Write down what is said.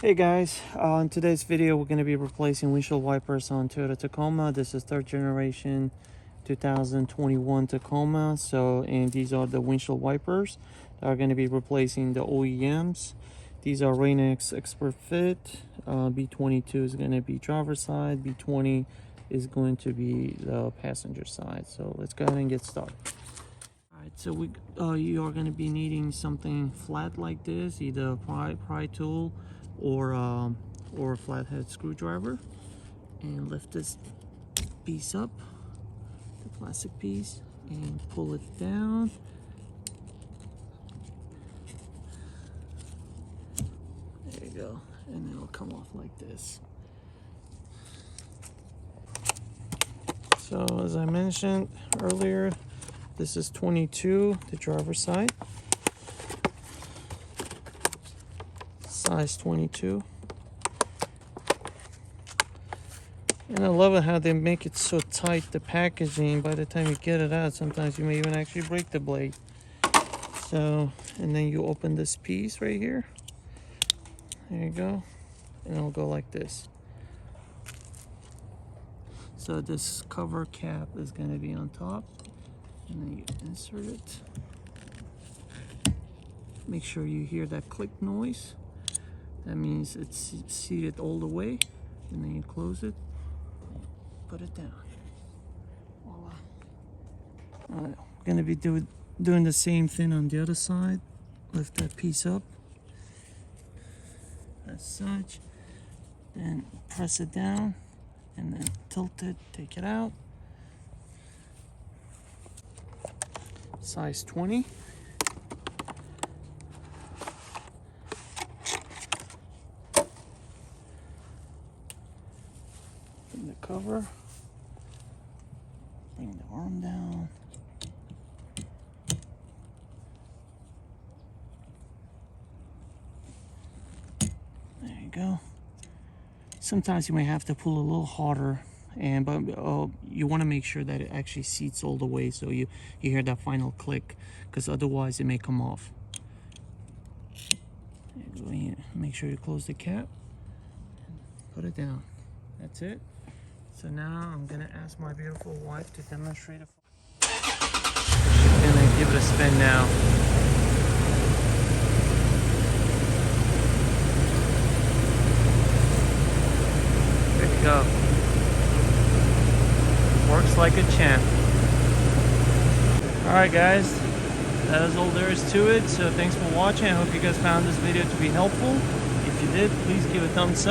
Hey guys, in today's video we're going to be replacing windshield wipers on Toyota Tacoma. This is third generation 2021 Tacoma. And these are the windshield wipers that are going to be replacing the OEMs. These are Rain-X Expert Fit. B22 is going to be driver side, B20 is going to be the passenger side. So let's go ahead and get started. Alright, so you are going to be needing something flat like this, either a pry tool or a flathead screwdriver, and lift this piece up, the plastic piece, and pull it down. There you go, and it'll come off like this. So as I mentioned earlier, this is 22, the driver's side. Size 22. And I love it how they make it so tight, the packaging. By the time you get it out, sometimes you may even actually break the blade. So, and then you open this piece right here. There you go. And it'll go like this. So this cover cap is going to be on top. And then you insert it. Make sure you hear that click noise. That means it's seated all the way, and then you close it, put it down. Voila. Alright, we're gonna be doing the same thing on the other side. Lift that piece up, as such, then press it down, and then tilt it, take it out. Size 20. The cover, bring the arm down, there you go. Sometimes you may have to pull a little harder, but you want to make sure that it actually seats all the way, so you hear that final click, because otherwise it may come off. There you go. Make sure you close the cap and put it down. That's it. So now I'm gonna ask my beautiful wife to demonstrate it. She's gonna give it a spin now. There you go. Works like a champ. Alright guys, that is all there is to it. So thanks for watching. I hope you guys found this video to be helpful. If you did, please give a thumbs up.